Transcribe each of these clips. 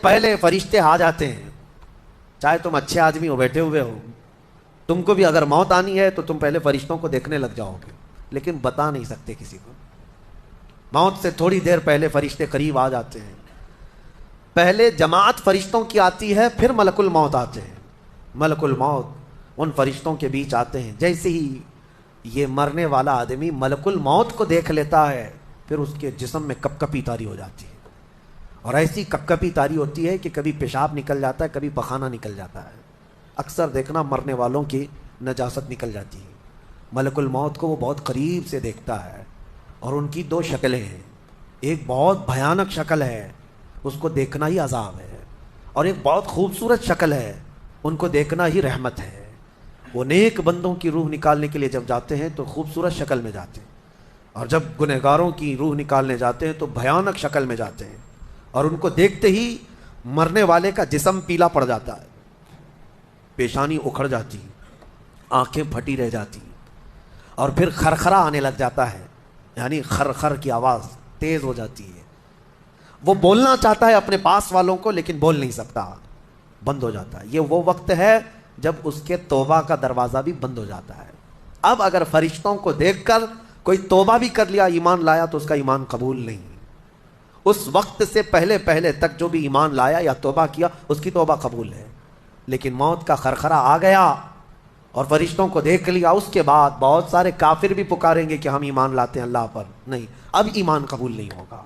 پہلے فرشتے آ جاتے ہیں، چاہے تم اچھے آدمی ہو، بیٹھے ہوئے ہو، تم کو بھی اگر موت آنی ہے تو تم پہلے فرشتوں کو دیکھنے لگ جاؤ گے، لیکن بتا نہیں سکتے کسی کو۔ موت سے تھوڑی دیر پہلے فرشتے قریب آ جاتے ہیں، پہلے جماعت فرشتوں کی آتی ہے، پھر ملک الموت آتے ہیں۔ ملک الموت ان فرشتوں کے بیچ آتے ہیں، جیسے ہی یہ مرنے والا آدمی ملک الموت کو دیکھ لیتا ہے، پھر اس کے جسم میں کپ کپی طاری ہو جاتی ہے، اور ایسی کپ کپی طاری ہوتی ہے کہ کبھی پیشاب نکل جاتا ہے، کبھی پخانہ نکل جاتا ہے۔ اکثر دیکھنا مرنے والوں کی نجاست نکل جاتی ہے۔ ملک الموت کو وہ بہت قریب سے دیکھتا ہے، اور ان کی دو شکلیں ہیں، ایک بہت بھیانک شکل ہے، اس کو دیکھنا ہی عذاب ہے، اور ایک بہت خوبصورت شکل ہے، ان کو دیکھنا ہی رحمت ہے۔ وہ نیک بندوں کی روح نکالنے کے لیے جب جاتے ہیں تو خوبصورت شکل میں جاتے ہیں، اور جب گنہگاروں کی روح نکالنے جاتے ہیں تو بھیانک شکل میں جاتے ہیں، اور ان کو دیکھتے ہی مرنے والے کا جسم پیلا پڑ جاتا ہے، پیشانی اکھڑ جاتی، آنکھیں پھٹی رہ جاتی، اور پھر خرخرا آنے لگ جاتا ہے، یعنی خرخر کی آواز تیز ہو جاتی ہے۔ وہ بولنا چاہتا ہے اپنے پاس والوں کو، لیکن بول نہیں سکتا، بند ہو جاتا ہے۔ یہ وہ وقت ہے جب اس کے توبہ کا دروازہ بھی بند ہو جاتا ہے۔ اب اگر فرشتوں کو دیکھ کر کوئی توبہ بھی کر لیا، ایمان لایا، تو اس کا ایمان قبول نہیں۔ اس وقت سے پہلے پہلے تک جو بھی ایمان لایا یا توبہ کیا، اس کی توبہ قبول ہے، لیکن موت کا خرخرہ آ گیا اور فرشتوں کو دیکھ لیا، اس کے بعد بہت سارے کافر بھی پکاریں گے کہ ہم ایمان لاتے ہیں اللہ پر، نہیں، اب ایمان قبول نہیں ہوگا۔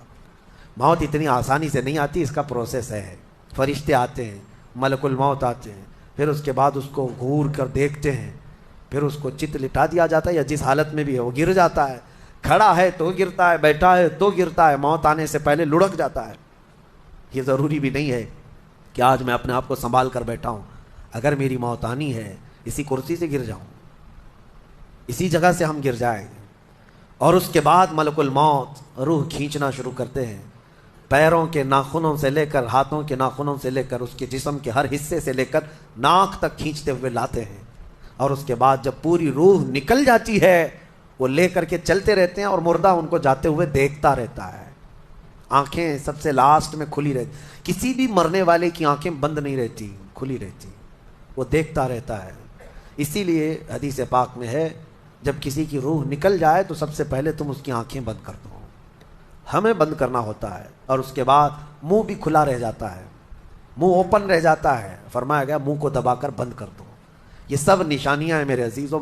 موت اتنی آسانی سے نہیں آتی، اس کا پروسیس ہے۔ فرشتے آتے ہیں، ملک الموت آتے ہیں، پھر اس کے بعد اس کو گھور کر دیکھتے ہیں، پھر اس کو چت لٹا دیا جاتا ہے، یا جس حالت میں بھی ہے وہ گر جاتا ہے، کھڑا ہے تو گرتا ہے، بیٹھا ہے تو گرتا ہے، موت آنے سے پہلے لڑک جاتا ہے۔ یہ ضروری بھی نہیں ہے کہ آج میں اپنے آپ کو سنبھال کر بیٹھا ہوں، اگر میری موت آنی ہے اسی کرسی سے گر جاؤں، اسی جگہ سے ہم گر جائیں گے۔ اور اس کے بعد ملک الموت روح کھینچنا شروع کرتے ہیں، پیروں کے ناخنوں سے لے کر، ہاتھوں کے ناخنوں سے لے کر، اس کے جسم کے ہر حصے سے لے کر ناک تک کھینچتے ہوئے لاتے ہیں، اور اس کے بعد جب پوری روح نکل جاتی ہے، وہ لے کر کے چلتے رہتے ہیں، اور مردہ ان کو جاتے ہوئے دیکھتا رہتا ہے۔ آنکھیں سب سے لاسٹ میں کھلی رہتی، کسی بھی مرنے والے کی آنکھیں بند نہیں رہتی، کھلی رہتی، وہ دیکھتا رہتا ہے۔ اسی لیے حدیث پاک میں ہے، جب کسی کی روح نکل جائے تو سب سے پہلے تم اس کی آنکھیں بند کر دو، ہمیں بند کرنا ہوتا ہے، اور اس کے بعد منہ بھی کھلا رہ جاتا ہے، منہ اوپن رہ جاتا ہے، فرمایا گیا منہ کو دبا کر بند کر دو۔ یہ سب نشانیاں ہیں میرے عزیزوں۔